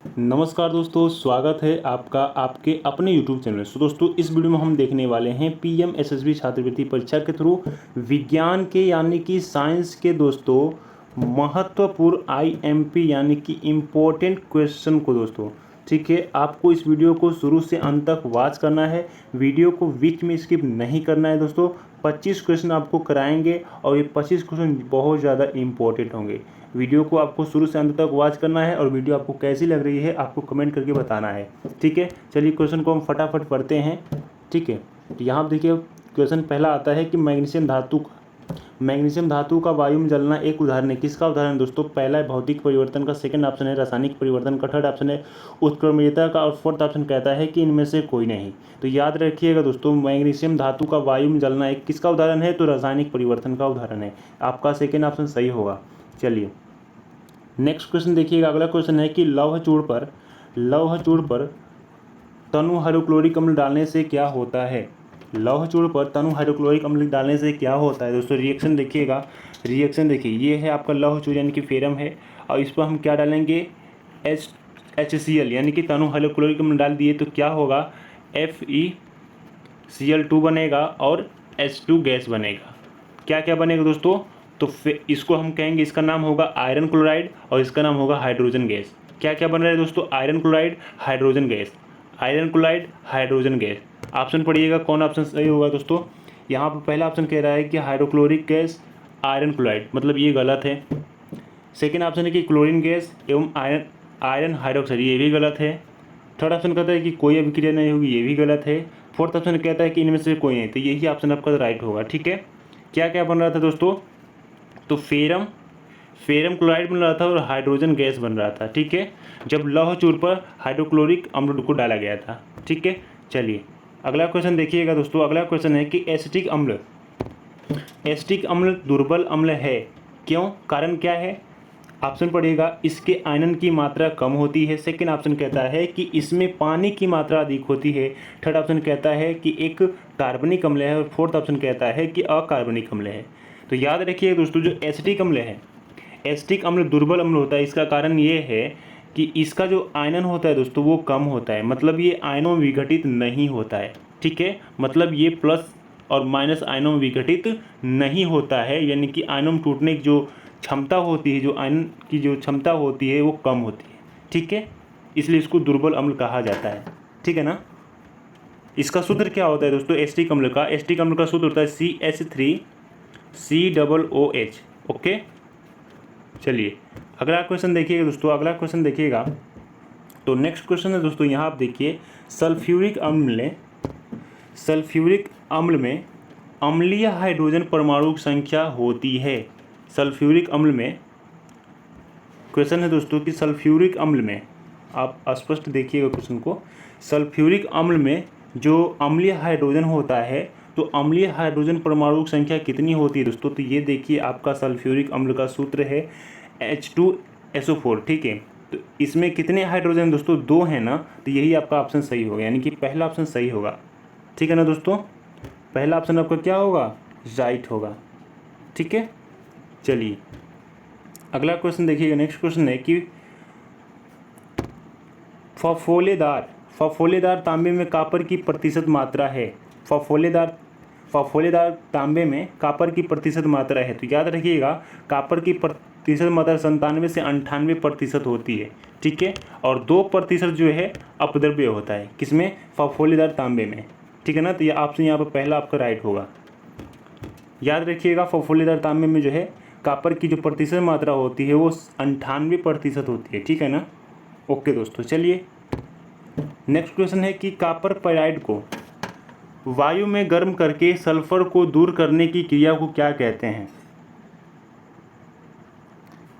नमस्कार दोस्तों, स्वागत है आपका आपके अपने YouTube चैनल। दोस्तों इस वीडियो में हम देखने वाले हैं पीएम एसएसबी छात्रवृत्ति परीक्षा के थ्रू विज्ञान के यानी कि साइंस के दोस्तों महत्वपूर्ण आईएमपी यानी कि इम्पोर्टेंट क्वेश्चन को दोस्तों। ठीक है, आपको इस वीडियो को शुरू से अंत तक वॉच करना है, वीडियो को बीच में स्किप नहीं करना है दोस्तों। 25 क्वेश्चन आपको कराएंगे और ये 25 क्वेश्चन बहुत ज़्यादा इम्पोर्टेंट होंगे। वीडियो को आपको शुरू से अंत तक वॉच करना है और वीडियो आपको कैसी लग रही है आपको कमेंट करके बताना है। ठीक है, चलिए क्वेश्चन को हम फटाफट पढ़ते हैं। ठीक है, तो यहाँ देखिए क्वेश्चन पहला आता है कि मैग्नीशियम धातु का वायु में जलना एक उदाहरण है। किसका उदाहरण है दोस्तों? पहला है भौतिक परिवर्तन का, सेकंड ऑप्शन है रासायनिक परिवर्तन का, थर्ड ऑप्शन है उत्क्रमणीयता का और फोर्थ ऑप्शन कहता है कि इनमें से कोई नहीं। तो याद रखिएगा दोस्तों, मैग्नीशियम धातु का वायु में जलना एक किसका उदाहरण है? तो रासायनिक परिवर्तन का उदाहरण है। आपका सेकेंड ऑप्शन सही होगा। चलिए नेक्स्ट क्वेश्चन देखिएगा। अगला क्वेश्चन है कि लौह चूड़ पर तनु हाइड्रोक्लोरिक अम्ल डालने से क्या होता है? लौह चूड़ पर तनु हाइड्रोक्लोरिक अम्ल डालने से क्या होता है दोस्तों? रिएक्शन देखिएगा। रिएक्शन देखिए, ये है आपका लौह चूड़ यानी कि फेरम है और इस पर हम क्या डालेंगे? HCl यानी कि तनु हाइड्रोक्लोरिक अम्ल डाल दिए तो क्या होगा? FeCl2 बनेगा और H2 गैस बनेगा। क्या क्या बनेगा दोस्तों? तो इसको हम कहेंगे, इसका नाम होगा आयरन क्लोराइड और इसका नाम होगा हाइड्रोजन गैस। क्या क्या बन रहा है दोस्तों? Iron chloride, hydrogen gas, iron chloride, hydrogen gas. Option पढ़िएगा कौन ऑप्शन सही होगा दोस्तों। यहाँ पर पहला ऑप्शन कह रहा है कि हाइड्रोक्लोरिक गैस आयरन क्लोराइड, मतलब ये गलत है। सेकेंड ऑप्शन है कि क्लोरीन गैस एवं आयरन हाइड्रोक्साइड, ये भी गलत है। थर्ड ऑप्शन कहता है कि कोई अभिक्रिया नहीं होगी, ये भी गलत है। फोर्थ ऑप्शन कहता है कि इनमें से कोई नहीं, तो यही ऑप्शन आपका राइट होगा। ठीक है, क्या क्या बन रहा था दोस्तों? तो फेरम क्लोराइड बन रहा था और हाइड्रोजन गैस बन रहा था। ठीक है, जब लौह चूड़ पर हाइड्रोक्लोरिक अम्ल को डाला गया था। ठीक है, चलिए अगला क्वेश्चन देखिएगा दोस्तों। अगला क्वेश्चन है कि एसिटिक अम्ल दुर्बल अम्ल है, क्यों? कारण क्या है? ऑप्शन पढ़िएगा, इसके आयनन की मात्रा कम होती है। सेकेंड ऑप्शन कहता है कि इसमें पानी की मात्रा अधिक होती है। थर्ड ऑप्शन कहता है कि एक कार्बनिक अम्ल है और फोर्थ ऑप्शन कहता है कि अकार्बनिक अम्ल है। तो याद रखिए दोस्तों, जो एसिटिक अम्ल है, एसिटिक अम्ल दुर्बल अम्ल होता है। इसका कारण ये है कि इसका जो आयनन होता है दोस्तों वो कम होता है, मतलब ये आयनों में विघटित नहीं होता है। ठीक है, मतलब ये प्लस और माइनस आयनों में विघटित नहीं होता है, यानी कि आयनों में टूटने की जो क्षमता होती है, जो आयन की जो क्षमता होती है वो कम होती है। ठीक है, इसलिए इसको दुर्बल अम्ल कहा जाता है। ठीक है ना। इसका सूत्र क्या होता है दोस्तों? एसिटिक अम्ल का सूत्र होता है CH3COOH। ओके, चलिए अगला क्वेश्चन देखिएगा दोस्तों। अगला क्वेश्चन देखिएगा तो नेक्स्ट क्वेश्चन है दोस्तों, यहाँ आप देखिए सल्फ्यूरिक अम्ल में अम्लीय हाइड्रोजन परमाणु की संख्या होती है। सल्फ्यूरिक अम्ल में क्वेश्चन है दोस्तों कि सल्फ्यूरिक अम्ल में, आप स्पष्ट देखिएगा क्वेश्चन को। सल्फ्यूरिक अम्ल में जो अम्लीय हाइड्रोजन होता है तो अम्लीय हाइड्रोजन परमाणु की संख्या कितनी होती है दोस्तों? तो ये देखिए आपका सल्फ्यूरिक अम्ल का सूत्र है H2SO4। ठीक है, तो इसमें कितने हाइड्रोजन दोस्तों? 2 हैं ना, तो यही आपका ऑप्शन सही होगा, यानी कि पहला ऑप्शन सही होगा। ठीक है ना दोस्तों, पहला ऑप्शन आपका क्या होगा? राइट होगा। ठीक है, चलिए अगला क्वेश्चन देखिएगा। नेक्स्ट क्वेश्चन है कि फफोलेदार तांबे में कॉपर की प्रतिशत मात्रा है। फफोलेदार तांबे में कॉपर की प्रतिशत मात्रा है। तो याद रखिएगा, कॉपर की प्रतिशत मात्रा 97 से 98% होती है। ठीक है, और 2% जो है अपद्रव्य होता है। किसमें? फफोलेदार तांबे में। ठीक है ना, तो ये ऑप्शन यहाँ पर पहला आपका राइट होगा। याद रखिएगा, फफोलेदार तांबे में जो है कॉपर की जो प्रतिशत मात्रा होती है वो 98% होती है। ठीक है ना। ओके दोस्तों, चलिए नेक्स्ट क्वेश्चन है कि कॉपर पाइराइड को वायु में गर्म करके सल्फर को दूर करने की क्रिया को क्या कहते हैं?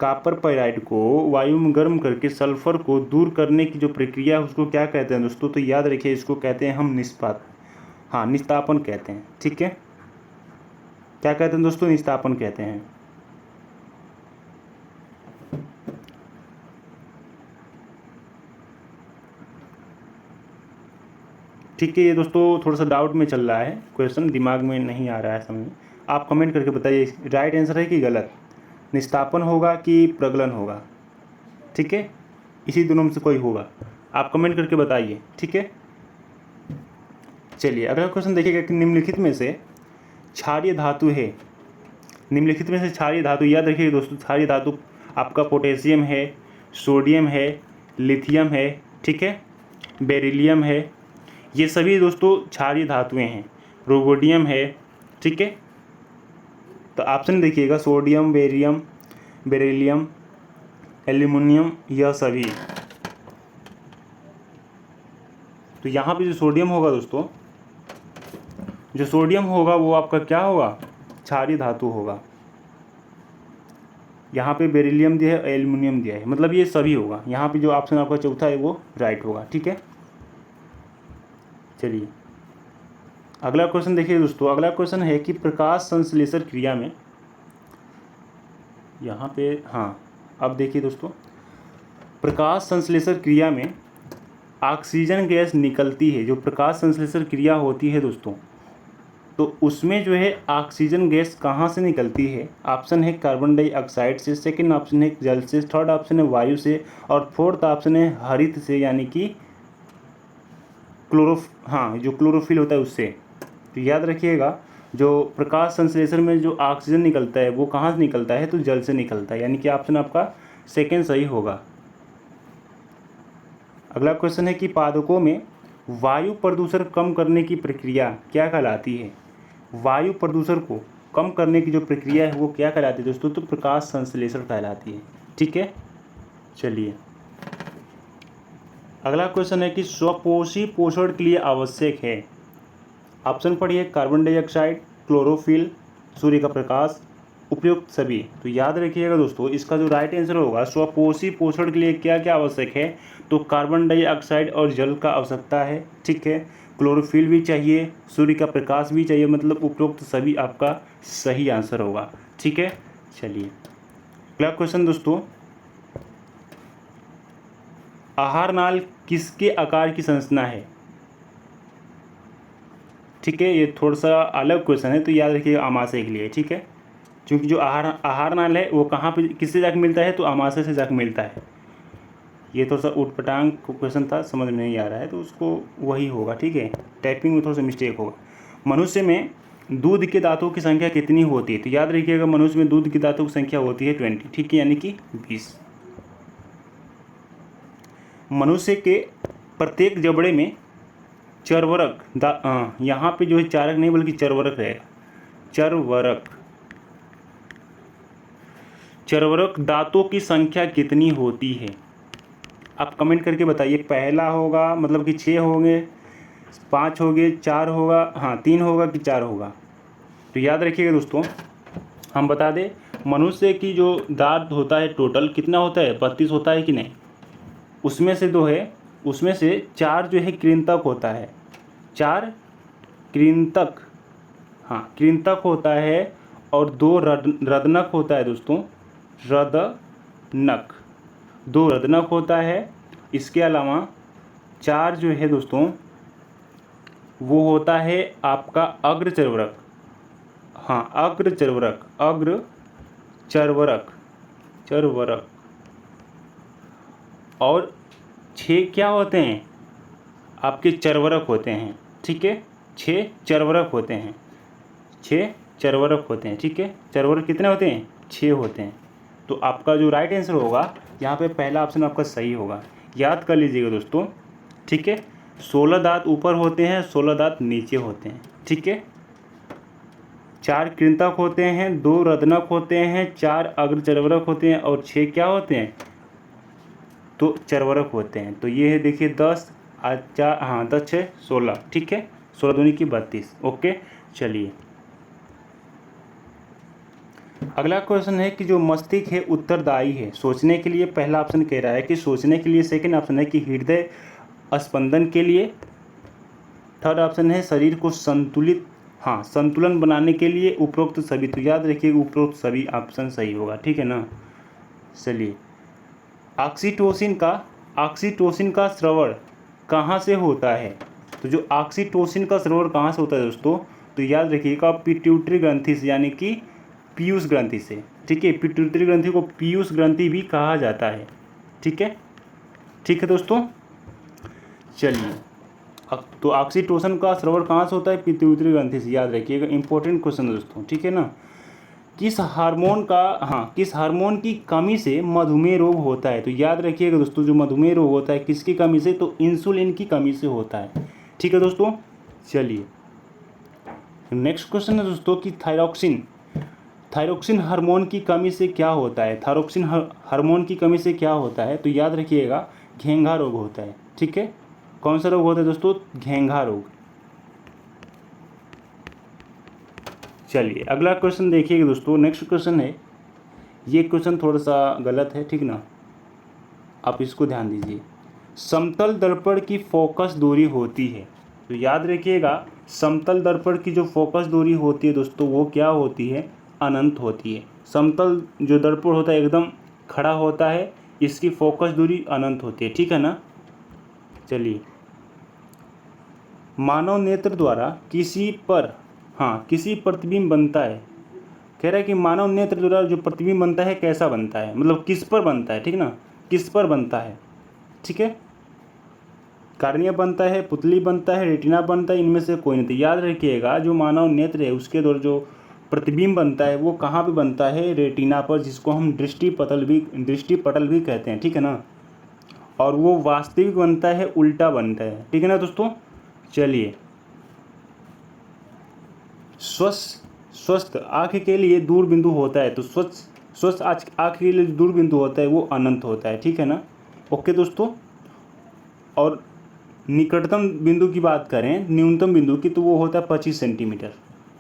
कॉपर पाइराइड को वायु में गर्म करके सल्फर को दूर करने की जो प्रक्रिया है उसको क्या कहते हैं दोस्तों? तो याद रखिए, इसको कहते हैं हम निस्तापन कहते हैं। ठीक है, क्या कहते हैं दोस्तों? निस्तापन कहते हैं। ठीक है, ये दोस्तों थोड़ा सा डाउट में चल रहा है, क्वेश्चन दिमाग में नहीं आ रहा है समझ में। आप कमेंट करके बताइए राइट आंसर है कि गलत, निस्तापन होगा कि प्रगलन होगा। ठीक है, इसी दोनों में से कोई होगा, आप कमेंट करके बताइए, ठीक है। चलिए अगला क्वेश्चन देखिएगा कि निम्नलिखित में से क्षारीय धातु है, निम्नलिखित में से क्षारीय धातु, याद रखिए दोस्तों, क्षारीय धातु आपका पोटेशियम है, सोडियम है, लिथियम है, ठीक है, बेरिलियम है, ये सभी दोस्तों क्षारीय धातुएं हैं, रोगोडियम है, ठीक है। तो ऑप्शन देखिएगा सोडियम, बेरियम, बेरिलियम, एल्यूमिनियम, यह सभी। तो यहाँ पे जो सोडियम होगा दोस्तों, जो सोडियम होगा वो आपका क्या होगा, क्षारीय धातु होगा। यहाँ पे बेरिलियम दिया है, एल्यूमिनियम दिया है, मतलब ये सभी होगा। यहाँ पे जो ऑप्शन आपका चौथा है वो राइट होगा, ठीक है। चलिए अगला क्वेश्चन देखिए दोस्तों, अगला क्वेश्चन है कि प्रकाश संश्लेषण क्रिया में, यहाँ पे हाँ, अब देखिए दोस्तों, प्रकाश संश्लेषण क्रिया में ऑक्सीजन गैस निकलती है। जो प्रकाश संश्लेषण क्रिया होती है दोस्तों, तो उसमें जो है ऑक्सीजन गैस कहाँ से निकलती है। ऑप्शन है कार्बन डाइऑक्साइड से, सेकंड ऑप्शन है जल से, थर्ड ऑप्शन है वायु से, और फोर्थ ऑप्शन है हरित से, यानी कि जो क्लोरोफिल होता है उससे। तो याद रखिएगा, जो प्रकाश संश्लेषण में जो ऑक्सीजन निकलता है वो कहाँ से निकलता है, तो जल से निकलता है, यानी कि ऑप्शन आपका सेकंड सही होगा। अगला क्वेश्चन है कि पादपों में वायु प्रदूषण कम करने की प्रक्रिया क्या कहलाती है। वायु प्रदूषण को कम करने की जो प्रक्रिया है वो क्या कहलाती है दोस्तों, तो प्रकाश संश्लेषण कहलाती है, ठीक है। चलिए अगला क्वेश्चन है कि स्वपोषी पोषण के लिए आवश्यक है। ऑप्शन पढ़िए, कार्बन डाइऑक्साइड, क्लोरोफिल, सूर्य का प्रकाश, उपयुक्त सभी। तो याद रखिएगा दोस्तों, इसका जो राइट आंसर होगा, स्वपोषी पोषण के लिए क्या क्या आवश्यक है, तो कार्बन डाइऑक्साइड और जल का आवश्यकता है, ठीक है, क्लोरोफिल भी चाहिए, सूर्य का प्रकाश भी चाहिए, मतलब उपयुक्त सभी आपका सही आंसर होगा, ठीक है। चलिए अगला क्वेश्चन दोस्तों, आहार नाल किसके आकार की संरचना है। ठीक है, ये थोड़ा सा अलग क्वेश्चन है, तो याद रखिए आमाशय के लिए, ठीक है, क्योंकि जो आहार नाल है वो कहाँ पे किससे जाकर मिलता है, तो आमाशय से जाकर मिलता है। ये थोड़ा सा उटपटांग क्वेश्चन था, समझ में नहीं आ रहा है तो उसको वही होगा, ठीक है, टाइपिंग में थोड़ा सा मिस्टेक होगा। मनुष्य में दूध के दांतों की संख्या कितनी होती है, तो याद रखिएगा मनुष्य में दूध के दांतों की संख्या होती है 20, ठीक है, यानी कि 20। मनुष्य के प्रत्येक जबड़े में चर्वरक, यहाँ पे जो है चारक नहीं बल्कि चर्वरक रहेगा, चर्वरक दांतों की संख्या कितनी होती है, आप कमेंट करके बताइए। पहला होगा मतलब कि 6 होंगे, 5 होंगे, 4 होगा, हाँ 3 होगा कि 4 होगा। तो याद रखिएगा दोस्तों, हम बता दें, मनुष्य की जो दांत होता है टोटल कितना होता है, 32 होता है कि नहीं। उसमें से 2 है, उसमें से 4 जो है कृंतक होता है, 4 कृंतक, हाँ कृंतक होता है, और 2 रदनक होता है दोस्तों, रदनक, 2 रदनक होता है। इसके अलावा 4 जो है दोस्तों वो होता है आपका अग्रचर्वरक, हाँ अग्रचर्वरक, चर्वरक, और 6 क्या होते हैं आपके चर्वरक होते हैं, ठीक है, 6 चर्वरक होते हैं, 6 चर्वरक होते हैं, ठीक है। चर्वरक कितने होते हैं, 6 होते हैं। तो आपका जो राइट आंसर होगा यहाँ पे पहला ऑप्शन आपका सही होगा, याद कर लीजिएगा दोस्तों, ठीक है। 16 दांत ऊपर होते हैं, 16 दांत नीचे होते हैं, ठीक है। 4 कृंतक होते हैं, 2 रदनक होते हैं, 4 अग्रचर्वरक होते हैं, और 6 क्या होते हैं, तो चर्वरक होते हैं। तो ये है देखिए 10 4, हाँ 10 6 16, ठीक है, 16 दूनी की 32, ओके। चलिए अगला क्वेश्चन है कि जो मस्तिष्क है उत्तरदायी है सोचने के लिए। पहला ऑप्शन कह रहा है कि सोचने के लिए, सेकंड ऑप्शन है कि हृदय स्पंदन के लिए, थर्ड ऑप्शन है शरीर को संतुलन बनाने के लिए, उपरोक्त सभी। तो याद रखिए उपरोक्त सभी ऑप्शन सही होगा, ठीक है ना। चलिए ऑक्सीटोसिन का स्राव कहाँ से होता है, तो जो ऑक्सीटोसिन का स्राव कहाँ से होता है दोस्तों, तो याद रखिएगा पिट्यूटरी ग्रंथि से, यानी कि पीयूष ग्रंथि से, ठीक है। पिट्यूटरी ग्रंथि को पीयूष ग्रंथि भी कहा जाता है, ठीक है। ठीक है दोस्तों। चलिए, तो ऑक्सीटोसिन का स्राव कहाँ से होता है? पिट्यूटरी ग्रंथि से, याद रखिएगा, इंपॉर्टेंट क्वेश्चन दोस्तों, ठीक है ना। किस हार्मोन की कमी से मधुमेह रोग होता है? तो याद रखिएगा दोस्तों, जो मधुमेह रोग होता है किसकी कमी से? तो इंसुलिन की कमी से होता है, ठीक है दोस्तों। चलिए, नेक्स्ट क्वेश्चन है दोस्तों कि थायरोक्सिन हार्मोन की कमी से क्या होता है? थायरोक्सिन हार्मोन की कमी से क्या होता है? तो याद रखिएगा, घेंघा रोग होता है, ठीक है। कौन सा रोग होता है दोस्तों? घेंघा रोग। चलिए, अगला क्वेश्चन देखिएगा दोस्तों। नेक्स्ट क्वेश्चन है, ये क्वेश्चन थोड़ा सा गलत है, ठीक ना, आप इसको ध्यान दीजिए। समतल दर्पण की फोकस दूरी होती है, तो याद रखिएगा, समतल दर्पण की जो फोकस दूरी होती है दोस्तों, वो क्या होती है? अनंत होती है। समतल जो दर्पण होता है एकदम खड़ा होता है, इसकी फोकस दूरी अनंत होती है, ठीक है ना। चलिए, मानव नेत्र द्वारा किसी प्रतिबिंब बनता है। कह रहा है कि मानव नेत्र द्वारा जो प्रतिबिंब बनता है कैसा बनता है, मतलब किस पर बनता है, ठीक ना, किस पर बनता है, ठीक है। कार्निया बनता है, पुतली बनता है, रेटिना बनता है, इनमें से कोई नहीं। याद रखिएगा, जो मानव नेत्र है उसके द्वारा जो प्रतिबिंब बनता है वो कहाँ पे बनता है? रेटिना पर, जिसको हम दृष्टि पटल भी कहते हैं, ठीक है ना। और वो वास्तविक बनता है, उल्टा बनता है, ठीक है ना दोस्तों। चलिए, स्वस्थ आँख के लिए दूर बिंदु होता है, तो स्वस्थ आँख के लिए दूर बिंदु होता है वो अनंत होता है, ठीक है ना। ओके दोस्तों। और निकटतम बिंदु की बात करें, न्यूनतम बिंदु की, तो वो होता है 25 सेंटीमीटर।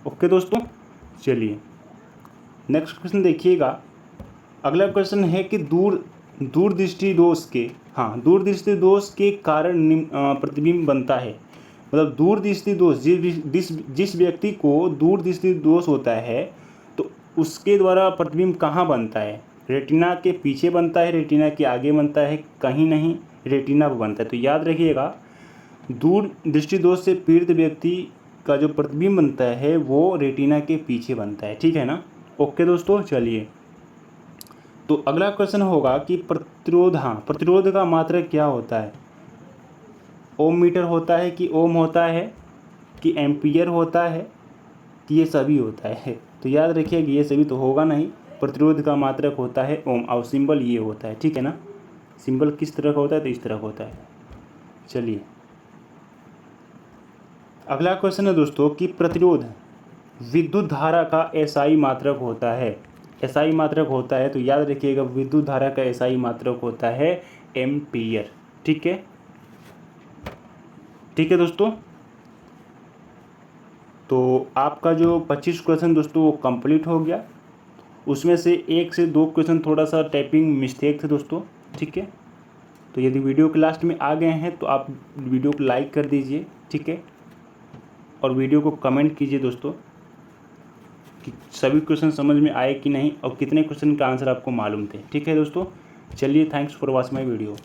ओके दोस्तों। चलिए, नेक्स्ट क्वेश्चन देखिएगा। अगला क्वेश्चन है कि दूरदृष्टि दोष के कारण प्रतिबिंब बनता है। मतलब दूरदृष्टि दोष, जिस व्यक्ति को दूरदृष्टि दोष होता है तो उसके द्वारा प्रतिबिंब कहाँ बनता है? रेटिना के पीछे बनता है, रेटिना के आगे बनता है, कहीं नहीं, रेटिना पर बनता है। तो याद रखिएगा, दूर दृष्टि दोष से पीड़ित व्यक्ति का जो प्रतिबिंब बनता है वो रेटिना के पीछे बनता है, ठीक है ना। ओके दोस्तों। चलिए, तो अगला क्वेश्चन होगा कि प्रतिरोध का मात्रक क्या होता है? ओम मीटर होता है कि ओम होता है कि एम्पियर होता है कि ये सभी होता है? तो याद रखिए कि ये सभी तो होगा नहीं, प्रतिरोध का मात्रक होता है ओम, और सिंबल ये होता है, ठीक है ना। सिंबल किस तरह का होता है? तो इस तरह का होता है। चलिए, अगला क्वेश्चन है दोस्तों कि प्रतिरोध विद्युत धारा का एसआई मात्रक होता है। एसआई मात्रक होता है, तो याद रखिएगा, विद्युत धारा का एसआई मात्रक होता है एम्पियर, ठीक है। ठीक है दोस्तों। तो आपका जो 25 क्वेश्चन दोस्तों वो कंप्लीट हो गया। उसमें से 1 से 2 क्वेश्चन थोड़ा सा टाइपिंग मिस्टेक थे दोस्तों, ठीक है। तो यदि वीडियो के लास्ट में आ गए हैं तो आप वीडियो को लाइक कर दीजिए, ठीक है। और वीडियो को कमेंट कीजिए दोस्तों कि सभी क्वेश्चन समझ में आए कि नहीं, और कितने क्वेश्चन का आंसर आपको मालूम थे, ठीक है दोस्तों। चलिए, thanks for watching my video.